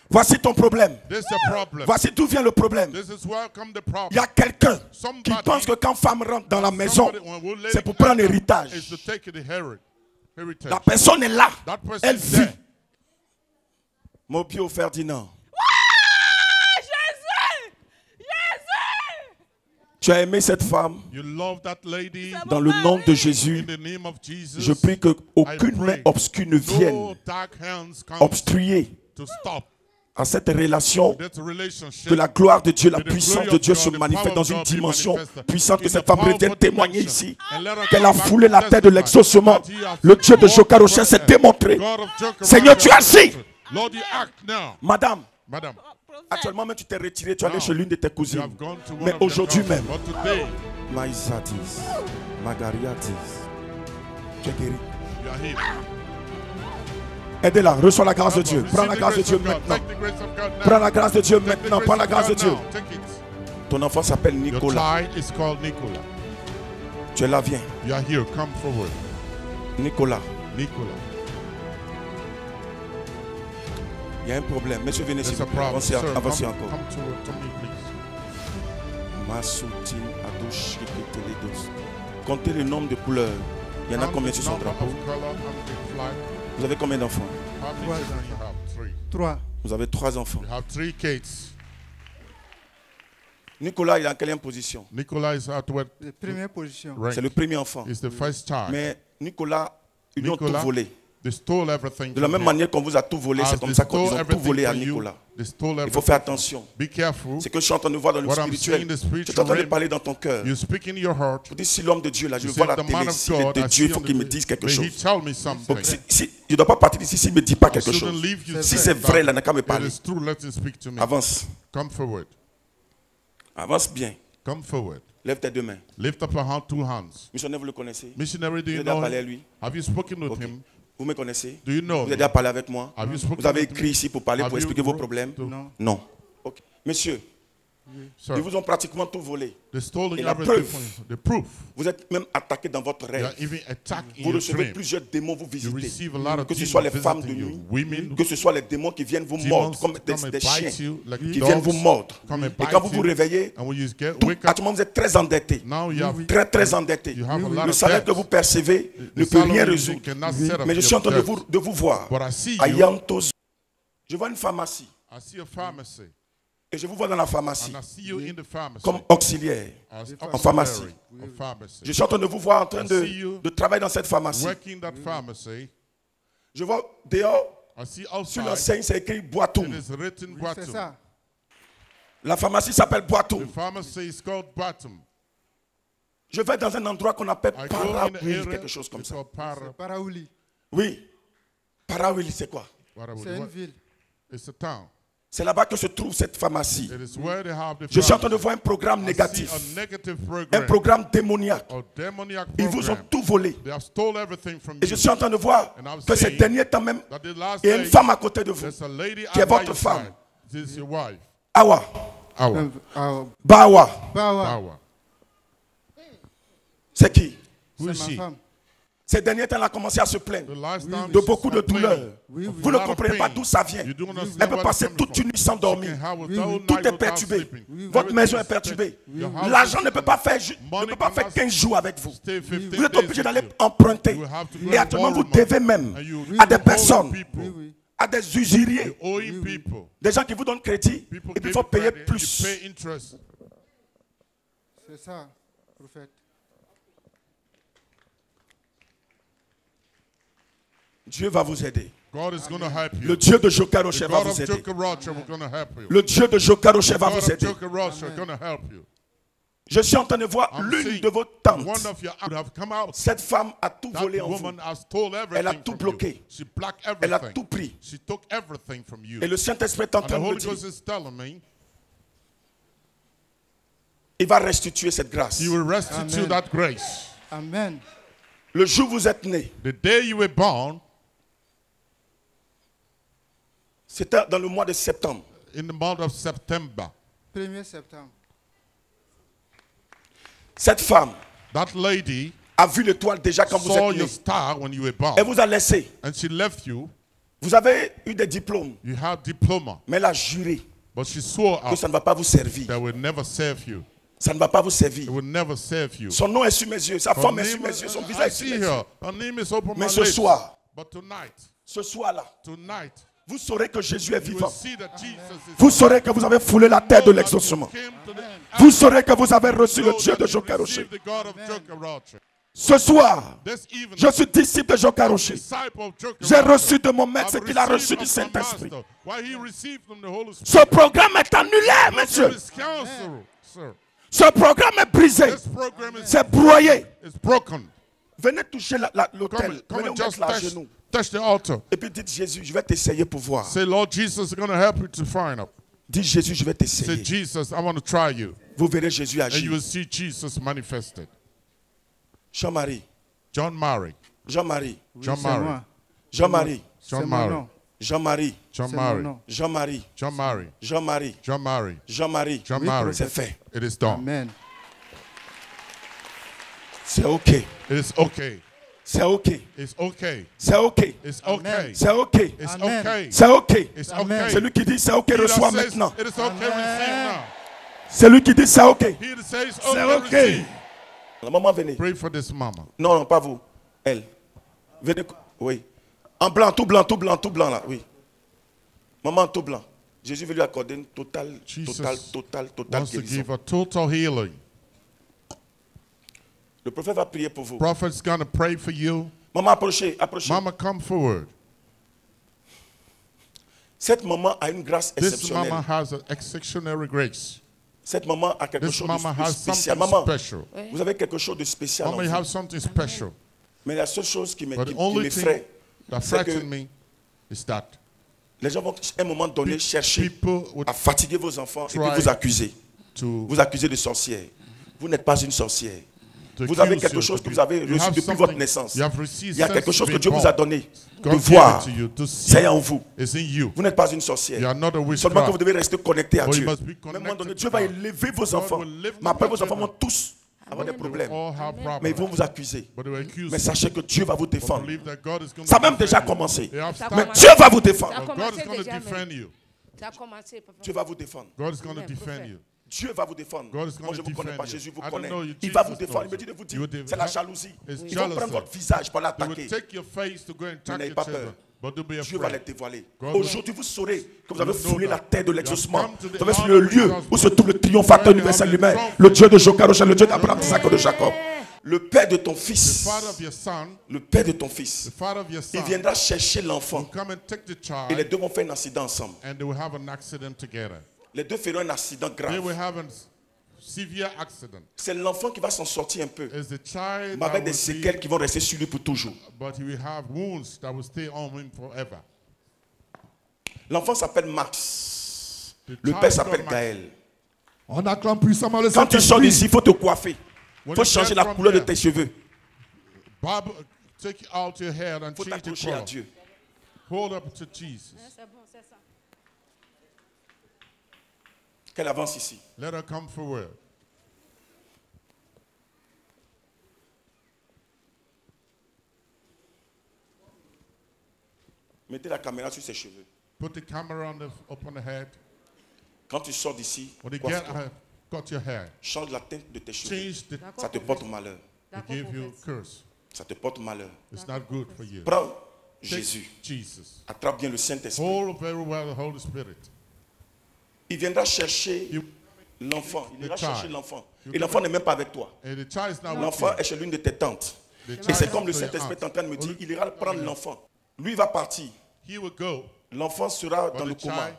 B: Voici ton problème.
H: This is a problem.
B: Voici d'où vient le problème.
H: This is where come the
B: Il y
H: problem.
B: a quelqu'un qui
H: Somebody-
B: pense que quand femme rentre dans la maison,
H: Somebody, when lady
B: c'est pour prendre
H: enter,
B: l'héritage.
H: is to take the heritage.
B: La personne est là.
H: That person
B: Elle
H: is
B: vit.
H: there.
B: Mobio Ferdinand,
F: Jésus! Jésus!
B: tu as aimé cette femme.
H: You love that lady
B: Dans le nom de Jésus,
H: in the name of Jesus.
B: je prie qu'aucune main obscure ne vienne
H: No dark hands come
B: obstruer
H: to stop
B: à cette relation.
H: that relationship.
B: Que la gloire de Dieu, la
H: May the
B: puissance
H: glory
B: de
H: of
B: Dieu
H: God,
B: se
H: the
B: manifeste
H: power
B: dans
H: of
B: une
H: God be
B: dimension
H: manifested
B: puissante. Que
H: in
B: cette
H: the
B: femme
H: powerful
B: revienne témoigner
H: dimension.
B: ici.
H: And let her
B: Qu'elle a
H: come back
B: foulé la
H: to
B: terre de
H: testify
B: l'exaucement.
H: that he has
B: Le Dieu de
H: fought
B: Jokarochet s'est
H: for
B: démontré.
H: God of Jokarochet
B: Seigneur, tu
H: has
B: agis.
H: fought. Lord, you act now.
B: Madame,
H: Madam,
B: actuellement même tu t'es retiré, tu es allé
H: Now,
B: chez l'une de tes
H: you
B: cousines.
H: have gone to one
B: Mais
H: of their
B: aujourd'hui
H: cousins.
B: même,
H: But today,
B: Maïsatis, Magariatis, tu es guéri.
H: you are healed.
B: Aidez-la, reçois la grâce de Dieu.
H: Receive
B: Prends la
H: the
B: grâce de
H: grace
B: Dieu
H: of God.
B: maintenant.
H: Take the grace of God now.
B: Prends la grâce de Dieu
H: Take the
B: maintenant.
H: grace
B: Prends la
H: of
B: grâce de
H: God
B: Dieu.
H: now. Take it.
B: Ton enfant s'appelle
H: Your
B: Nicolas.
H: child is called Nicola.
B: Tu es là, viens.
H: You are here. Come forward.
B: Nicolas,
H: Nicola.
B: il y a un problème. Monsieur, venez s'il
H: There's a
B: vous plaît.
H: problem.
B: Avancez,
H: Sir, come,
B: avancez encore.
H: come to me, please.
B: Masoutin, Adouchi, Keteledos. Comptez le nombre de couleurs. Il y en a
H: Count
B: combien
H: the
B: sur son
H: number
B: drapeau?
H: of color on the flag.
B: Vous avez combien d'enfants?
H: How many children you have? three.
C: 3.
B: Vous avez 3 enfants.
H: You have 3 kids.
B: Nicolas, il est en quelle position?
H: Nicolas is at what
C: Première position.
H: rank?
B: C'est le premier enfant.
H: He's the first child.
B: Mais Nicolas, ils lui ont tout
H: Nicolas,
B: volé.
H: they stole everything
B: De la
H: from
B: même
H: him.
B: manière qu'on vous a tout volé,
H: As
B: c'est comme
H: they
B: ça qu'ils
H: stole
B: ont tout
H: everything
B: volé à
H: from you,
B: Nicolas.
H: they stole
B: Il faut
H: everything.
B: faire attention.
H: Be careful.
B: C'est que je suis en train de voir dans le
H: What I'm seeing in
B: spirituel.
H: the
B: Tu es en
H: spiritual
B: train de
H: realm,
B: parler dans ton cœur.
H: you speak in your heart.
B: Je dis, si l'homme de Dieu, là, je
H: You
B: le
H: say,
B: vois à la
H: the man
B: télé,
H: of
B: s'il est
H: God,
B: de
H: I
B: Dieu, il
H: see
B: faut
H: on
B: qu'il me
H: the-
B: dise quelque
H: may he
B: chose.
H: tell me something.
B: Donc, il ne doit pas partir d'ici s'il ne me dit pas
H: I
B: quelque
H: shouldn't
B: chose.
H: leave you
B: Si
H: saying
B: c'est vrai,
H: that.
B: là, n'a qu'à me
H: It
B: parler.
H: is true, let him speak to me.
B: Avance.
H: Come forward.
B: Avance bien.
H: Come forward.
B: Lève tes 2 mains.
H: Lift up your hand, 2 hands.
B: Missionnaire, vous le connaissez?
H: Missionary, do
B: Vous
H: you
B: avez déjà
H: know
B: parlé à
H: him?
B: lui?
H: Have you spoken with
B: Ok.
H: him?
B: Vous me connaissez?
H: Do you know
B: Vous avez
H: me?
B: déjà parlé avec moi?
H: Have you spoken
B: Vous avez
H: with
B: écrit
H: me?
B: ici pour parler,
H: Have
B: pour
H: you
B: expliquer vos
H: wrote
B: problèmes?
H: to-
B: Non. Ok. Messieurs,
H: Sir,
B: ils vous ont pratiquement tout volé.
H: they stole
B: Et la
H: everything
B: preuve.
H: from you. The proof.
B: Vous êtes même attaqué dans votre
H: You
B: rêve.
H: are even attacked in
B: Vous
H: your
B: recevez
H: dream.
B: plusieurs démons vous
H: You
B: visiter.
H: receive a lot of
B: Que ce soit les
H: demons
B: femmes de
H: visiting
B: nuit,
H: you. Women,
B: que ce soit les démons qui viennent vous
H: demons
B: mordre comme
H: come and
B: des
H: bite
B: chiens
H: you like
B: qui
H: dogs,
B: viennent vous mordre.
H: come and
B: Et
H: bite
B: quand vous vous
H: you.
B: réveillez,
H: And when you get
B: tout,
H: wake
B: à
H: up,
B: ce moment vous êtes très endetté.
H: now you have
B: Très endetté.
H: You have a lot
B: Le
H: of
B: salaire
H: debts.
B: que vous percevez ne
H: The
B: peut rien
H: salary you
B: résoudre.
H: cannot set up
B: Mais je suis
H: your
B: en train
H: debts.
B: de vous voir.
H: But I see
B: À
H: you.
B: Yantos. Je vois une pharmacie.
H: I see a pharmacy.
B: Et je vous vois dans la pharmacie
H: And I see you in the pharmacy.
B: comme auxiliaire.
H: As
B: en pharmacie.
H: auxiliary of pharmacy.
B: Je suis en train de vous voir en train
H: I see you
B: de travailler dans cette pharmacie.
H: Working that pharmacy.
B: Je vois dehors,
H: I see
B: sur
H: outside.
B: l'enseigne, c'est écrit
H: It
B: Boitoum.
H: is written
C: C'est
H: Bottom.
C: ça.
B: La pharmacie s'appelle
H: The
B: Boitoum.
H: pharmacy is called Bottom.
B: Je vais dans un endroit qu'on appelle
H: I go in the
B: Parawil,
H: area.
B: quelque chose comme
H: It's
B: ça.
H: called
C: C'est Paraouli.
B: Oui. Parawil, c'est quoi?
C: C'est une ville.
H: It's a town.
B: C'est là-bas que se trouve cette pharmacie.
H: It is where they have the
B: Je suis en train de
H: pharmacy.
B: voir un programme
H: I see
B: négatif,
H: a negative
B: un
H: program.
B: programme démoniaque.
H: A demoniac
B: Ils vous ont
H: program.
B: tout volé.
H: They have stole everything from
B: Et je
H: you.
B: suis en train de voir
H: And I'm
B: que ces
H: seeing
B: derniers temps même,
H: That the last
B: il y a une
H: day,
B: femme à côté de vous,
H: there's a lady
B: qui est
H: at by
B: votre
H: your
B: femme.
H: side. This is your wife.
B: Awa,
H: Awa.
B: Bawa.
C: Bawa.
H: Awa.
B: C'est qui?
H: Who is
C: C'est ma
H: she?
C: femme.
B: Ces derniers temps, elle a commencé à se plaindre
H: The last time
B: de
H: she
B: beaucoup de
H: started
B: douleurs.
H: complaining
B: Vous ne
H: of a lot of
B: comprenez pas
H: pain.
B: d'où ça vient.
H: You don't understand
B: Elle peut
H: where
B: passer
H: it's coming
B: toute une
H: from.
B: nuit sans
H: She
B: dormir.
H: can have a whole
B: Tout
H: night
B: est
H: without
B: perturbé.
H: sleeping.
B: Votre
H: Everything
B: maison
H: is
B: est perturbée.
H: Your house
B: L'argent
H: is
B: ne peut pas faire,
H: Money
B: ne peut pas faire
H: cannot
B: 15 jours avec vous.
H: stay 15
B: Vous êtes
H: days
B: obligé
H: with
B: d'aller
H: you.
B: emprunter.
H: You have to go
B: Et
H: and
B: actuellement, vous
H: borrow money.
B: devez même
H: And you
B: à des
H: owe
B: personnes,
H: people.
B: à des usuriers,
H: Owing people.
B: des gens qui vous donnent crédit.
H: People
B: Et puis il
H: give
B: faut payer
H: credit,
B: plus.
H: you pay interest.
C: C'est ça, prophète.
B: Dieu va vous aider.
H: God is going to help you.
B: Le Dieu de Joker
H: The
B: Rocher va
H: God of
B: vous aider.
H: Joker Rocher is going to help you.
B: Le Dieu de Joker Rocher va
H: God
B: vous
H: of
B: aider.
H: Joker Rocher is going to help you.
B: Je suis en train de voir
H: I'm
B: l'une
H: seeing
B: de vos
H: one
B: tantes.
H: of your would have come out.
B: Cette femme a tout
H: That
B: volé en vous.
H: woman has stole everything
B: Elle a tout
H: from
B: bloqué.
H: you. She blocked
B: Elle a
H: everything.
B: tout pris.
H: She took everything from you.
B: Et le Saint-Esprit est en
H: And the
B: train de me
H: Holy
B: dire,
H: Ghost is telling me
B: il va restituer cette grâce.
H: He will restitute
C: Amen.
H: that grace.
C: Amen.
B: Le jour où vous êtes né,
H: The day you were born,
B: c'était dans le mois de septembre.
H: in the month of September,
C: 1er septembre.
B: Cette femme
H: that lady
B: a vu l'étoile déjà quand vous
H: saw
B: êtes
H: your
B: né.
H: star when you were born.
B: Elle vous a laissé.
H: And she left you.
B: Vous avez eu des diplômes,
H: You have diploma.
B: mais elle a juré
H: But she swore
B: que
H: out
B: ça ne va pas vous servir.
H: that will never serve you.
B: Ça ne va pas vous
H: It
B: servir.
H: will never serve you.
B: Son nom est sur mes yeux, sa
H: Her
B: forme est sur
H: name
B: mes yeux, son
H: is- I
B: visage est sur
H: see
B: mes yeux.
H: her. Her name is open my
B: Mais ce
H: lips.
B: soir,
H: But tonight,
B: ce soir-là,
H: vous
B: saurez que Jésus est
H: you will
B: vivant.
H: see that Jesus is
B: Vous saurez que vous avez foulé la terre de l'exaucement. Vous saurez que vous avez reçu le Dieu de Joker Rocher. Ce soir,
H: This evening,
B: je suis disciple de Joker Rocher.
H: disciple of Joker
B: J'ai
H: Rocher,
B: reçu de mon maître ce
H: I've
B: qu'il a reçu
H: received
B: du
H: of my
B: Saint-Esprit.
H: master what he received from the Holy Spirit.
B: Ce programme est annulé,
H: This
B: monsieur.
H: is counsel, sir.
B: Ce programme est brisé.
H: This program is
B: C'est broyé.
H: broken.
B: Venez toucher
H: Come,
B: l'autel.
H: come
B: Venez
H: and
B: vous
H: just
B: mettre là à
H: touch,
B: genoux.
H: touch the altar.
B: Et puis dites Jésus, je vais t'essayer pour voir.
H: Say, Lord Jesus is going to help you to find out.
B: Dites Jésus, je vais
H: Say,
B: t'essayer.
H: Jesus, I want to try you.
B: Vous verrez Jésus
H: And you
B: agir.
H: will see Jesus manifested.
B: Jean-Marie,
H: John Murray.
B: Jean-Marie,
H: John
C: C'est
H: Murray.
C: moi.
B: Jean-Marie,
H: John
C: C'est mon
H: Murray.
C: nom.
B: Jean-Marie,
H: John
C: C'est mon
H: Murray.
C: nom.
B: Jean-Marie,
H: John Murray.
B: Jean-Marie,
H: John Murray.
B: Jean-Marie.
H: John
C: Oui,
H: Murray.
B: C'est fait.
H: It is done.
C: Amen.
B: C'est OK.
H: It is okay.
B: C'est OK.
H: It's okay.
B: C'est OK.
H: It's okay.
B: C'est OK.
H: It's
C: Amen.
H: okay.
B: C'est OK.
H: It's
C: Amen.
H: okay.
B: Celui qui dit c'est OK,
H: He that
B: reçois
H: says
B: maintenant.
H: it is okay, receive now.
B: Celui qui dit c'est OK.
H: He that says
B: C'est
H: okay,
B: OK.
H: receive.
B: La maman, venez.
H: Pray for this mama.
B: Non, non, pas vous. Elle. Venez. Oui. En blanc, tout blanc, tout blanc, tout blanc là. Oui. Maman tout blanc. Jésus veut lui accorder une totale
H: Jesus
B: totale
H: wants to
B: guérison.
H: give a total healing.
B: Le prophète va prier pour vous.
H: Prophet's going to pray for you.
B: Maman, approchez, approchez.
H: Mama, come forward.
B: Cette maman a une grâce
H: This
B: exceptionnelle.
H: mama has an exceptional grace.
B: Cette maman a quelque
H: This
B: chose
H: mama
B: de
H: has
B: spécial.
H: something
B: Maman,
H: special.
B: vous avez quelque chose de spécial
H: Mama,
B: en
H: you
B: vous.
H: have something special.
B: Mais la seule chose qui
H: But the
B: m'effraie,
H: only thing that
B: c'est que
H: frightens me is that
B: les gens vont à un moment donné chercher
H: people would
B: à fatiguer vos enfants et puis
H: try
B: vous accuser.
H: to
B: Vous accusez de sorcière. Vous n'êtes pas une sorcière.
H: to
B: Vous avez
H: accuse
B: quelque
H: you,
B: chose que
H: but
B: vous avez
H: you
B: reçu
H: have
B: depuis
H: something
B: votre naissance.
H: you have received
B: Il y a quelque
H: since
B: chose que
H: being
B: Dieu vous
H: born.
B: a donné
H: God
B: de
H: gave
B: voir.
H: it to you, to see.
B: C'est en vous.
H: It's in you.
B: Vous n'êtes pas une sorcière.
H: You are not a
B: Seulement que
H: witchcraft.
B: vous devez rester connecté à
H: But you
B: Dieu.
H: must be
B: Même à un moment donné,
H: connected
B: Dieu
H: to
B: va
H: God.
B: élever vos
H: God
B: enfants.
H: will lift
B: Mais après,
H: your
B: vos enfants vont
H: children.
B: tous avoir des problèmes.
H: All have
B: Mais ils vont
H: problems.
B: vous accuser.
H: But they will accuse
B: Mais
H: you.
B: sachez que Dieu va vous
H: But
B: défendre.
H: believe that God is going
B: Ça a
H: to
B: même déjà
H: defend you.
B: commencé.
H: They have
F: Ça
B: Mais
H: started.
B: Dieu va vous
F: Ça a
B: défendre.
H: God is
F: commencé
H: going to
F: déjà,
H: defend
F: mais
H: you.
F: ça a commencé, papa.
B: Dieu va vous défendre.
H: God is going to
F: Amen,
H: defend
F: prophet.
H: you.
B: Dieu va vous défendre.
H: God is
B: Moi, je
H: going
B: ne
H: to
B: vous connais pas.
H: defend you.
B: Jésus vous
H: I don't
B: connaît.
H: know you.
B: Il va
H: Jesus
B: vous défendre. Il
H: knows
B: me dit de vous
H: you.
B: dire.
H: You will
B: C'est la
H: defend-
B: jalousie.
H: It's
B: Ils vont prendre
H: jealousy.
B: votre visage pour
H: They will
B: l'attaquer.
H: take your face to go and attack
B: n'ayez
H: your
B: pas
H: children.
B: peur.
H: But don't be
B: Dieu va les
H: afraid.
B: dévoiler.
H: God will-
B: Aujourd'hui, vous saurez que vous avez
H: You know
B: foulé la
H: that.
B: terre de
H: You
B: l'exaucement.
H: have come to the
B: Vous avez sur
H: honor
B: le
H: of
B: lieu
H: Jesus.
B: où se trouve le triomphateur universel lui-même, le Dieu de Jocarocha, le Dieu d'Abraham, d'Isaac et de Jacob. Le père de ton
H: The
B: fils,
H: father of your son,
B: le père de ton fils,
H: the father of your
B: il
H: son,
B: viendra chercher
H: will
B: l'enfant
H: come and take the
B: et les
H: child,
B: deux vont faire un accident ensemble.
H: and they will have an accident together.
B: Les deux feront un accident
H: They will
B: grave.
H: have a severe accident.
B: C'est l'enfant qui va s'en sortir un peu,
H: It's the child
B: mais
H: that
B: avec des
H: will
B: séquelles
H: be,
B: qui vont rester sur lui pour toujours.
H: but he will have wounds that will stay on him forever.
B: L'enfant s'appelle Max.
H: The
B: Le
H: child
B: père
H: is
B: s'appelle
H: called Max.
B: Gaël.
C: On acclame puissamment le
B: Quand tu sors
C: Saint-Esprit.
B: d'ici, il faut te coiffer. Il
H: When
B: faut
H: you
B: changer
H: get
B: la
H: from
B: couleur de
H: there,
B: tes cheveux.
H: Bible, take out your hair and
B: Il faut
H: change the
B: t'accrocher à
H: color.
B: Dieu.
H: Hold up to Jesus.
F: C'est bon, c'est ça.
B: Qu'elle avance ici.
H: Let her come forward.
B: Mettez la caméra sur ses cheveux.
H: Put the camera up on the head.
B: Quand tu sors d'ici,
H: When you
B: coiffe-toi.
H: get her, cut your hair.
B: Change la teinte de tes cheveux.
H: Change the
B: Ça te porte malheur.
H: to give you curse.
B: Ça te porte malheur.
H: It's not good for you.
B: Prends
H: Take
B: Jésus.
H: Jesus.
B: Attrape bien le Saint-Esprit.
H: Hold very well the Holy Spirit.
B: Il viendra chercher
H: You,
B: l'enfant. Il ira
H: The child.
B: chercher l'enfant. Et l'enfant n'est même pas avec toi.
H: and the child is not with
B: L'enfant
H: you.
B: est chez l'une de tes tantes.
H: The
B: Et
H: child
B: c'est
H: is
B: comme le
H: to your
B: Saint-Esprit est en
H: aunt.
B: train de me dire, il ira prendre l'enfant. Lui il va partir.
H: He will go,
B: L'enfant sera
H: but
B: dans le
H: the
B: coma.
H: child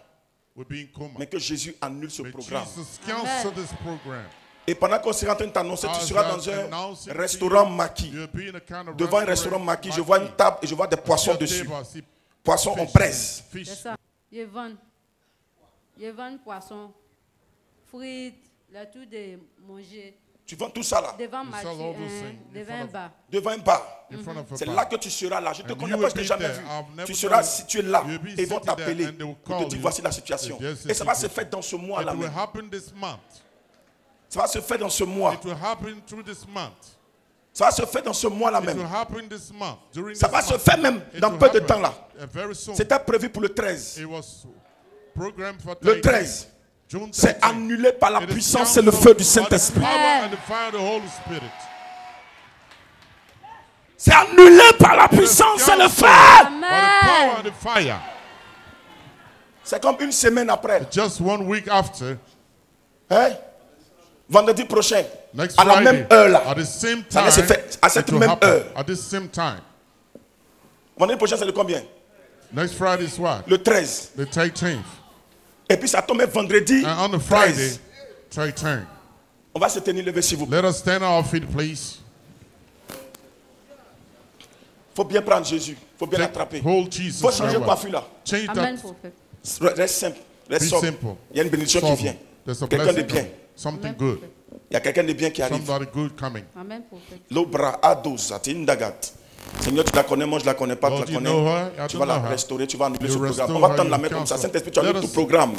H: will be in coma.
B: Mais que Jésus annule ce
H: But
B: programme.
H: Jesus cancel this program.
B: Et pendant qu'on sera en train de t'annoncer, tu
H: As
B: seras
H: I'm
B: dans un
H: announcing to
B: restaurant
H: you,
B: maquis.
H: you'll be in a kind of
B: Devant un restaurant maquis, je vois une table et je vois des poissons
H: Your
B: dessus.
H: table, I see
B: Poissons en
H: fish,
B: braise.
H: fish.
I: C'est ça. Je vends poisson, frites, le tout de manger
B: Tu vends tout ça là,
I: devant
H: You
I: marché,
H: sell all those things in
I: devant
H: front
I: un
H: of-
I: bar.
B: devant un bar.
H: In front of a
B: C'est
H: bar.
B: là que tu seras là. Je ne te
H: And
B: connais
H: you
B: pas,
H: will
B: je ne t'ai
H: be
B: jamais
H: there.
B: vu.
H: I've never
B: Tu seras
H: known.
B: situé là
H: You'll be
B: et ils vont
H: sitting there
B: t'appeler
H: and they will
B: pour te
H: call
B: dire
H: you.
B: voici la situation.
H: Yes,
B: Et ça va se
H: situation.
B: faire dans ce mois là
H: It will
B: même.
H: happen this month.
B: Ça va se faire dans ce mois.
H: It will happen through this month.
B: Ça va se faire dans ce mois là
H: It will
B: même.
H: happen this month. During
B: Ça
H: this
B: va se
H: month.
B: faire même
H: It
B: dans
H: will
B: peu de
H: happen,
B: temps là.
H: Very soon.
B: C'était prévu pour le 13.
H: It was programmed for
B: Le
H: 13.
B: 13.
H: June
B: C'est
H: 13.
B: annulé par la
H: It is
B: puissance et le
H: cancelled
B: feu du
H: by the
B: Saint-Esprit.
H: power and the fire of the Holy Spirit.
B: C'est annulé par la puissance et le feu.
H: By the power and the fire.
B: C'est comme une semaine après.
H: Just 1 week after,
B: Hein? Vendredi prochain.
H: next
B: À la
H: Friday,
B: même heure là.
H: at the same
B: Ça
H: time,
B: va se faire à cette
H: it will
B: même
H: happen.
B: heure.
H: At this same time.
B: Vendredi prochain, c'est le combien?
H: Next Friday is what?
B: Le 13.
H: The 13th.
B: Et puis ça tombe vendredi.
H: And on the Friday,
B: 13.
H: 13th.
B: On va se tenir levé s'il vous plaît.
H: Let us stand on our feet, please.
B: Faut bien prendre Jésus. Faut bien l'attraper.
H: Hold Jesus.
B: Faut changer
H: very
B: de
H: well.
B: coiffure là.
H: Change
I: Amen,
H: that.
I: prophète.
B: Reste simple. Reste
H: Be
B: sobre.
H: simple.
B: Il y a une bénédiction qui
H: Sober.
B: vient.
H: There's a
B: Quelqu'un de
H: blessing
B: bien.
H: coming. Something good.
B: Il y a quelqu'un de bien qui arrive.
H: Somebody good coming.
I: Amen, prophète.
B: L'obra ados atindagat. Seigneur, tu la connais, moi je la connais pas,
H: Lord,
B: tu la
H: you know her,
B: connais.
H: I
B: Tu
H: don't
B: vas la
H: know her.
B: restaurer, tu vas annuler
H: You
B: ce programme.
H: restore
B: On va
H: her,
B: tendre la
H: you
B: main comme ça.
H: cancel.
B: Saint-Esprit, tu
H: Let
B: annulles tout
H: us-
B: programme.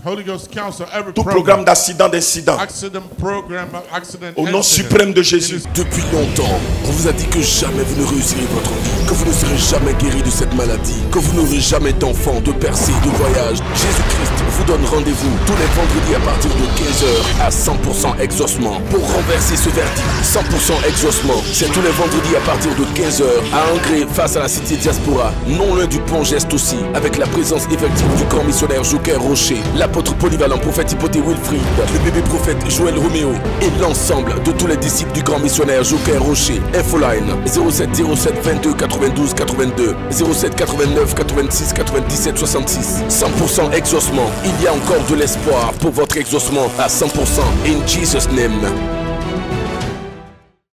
H: Holy Ghost counsel every
B: Tout programme d'accident, d'incident.
H: accident program, accident.
B: Au nom
H: incident.
B: suprême de Jésus.
H: It is
A: Depuis longtemps, on vous a dit que jamais vous ne réussirez votre vie, que vous vous ne serez jamais guéri de cette maladie, que vous n'aurez jamais d'enfants, de percées, de voyages. Jésus-Christ vous donne rendez-vous tous les vendredis à partir de 15h à 100% exaucement. Pour renverser ce verdict, 100% exaucement, c'est tous les vendredis à partir de 15h à Angré face à la cité diaspora, non loin du pont Geste aussi, avec la présence effective du grand missionnaire Joker Rocher, l'apôtre polyvalent prophète Hypothé Wilfried, le bébé prophète Joël Roméo et l'ensemble de tous les disciples du grand missionnaire Joker Rocher. Infoline 07 07 22 92 82 07 89 86 97 66. 100% exaucement. Il y a encore de l'espoir pour votre exaucement à 100%. In Jesus' name.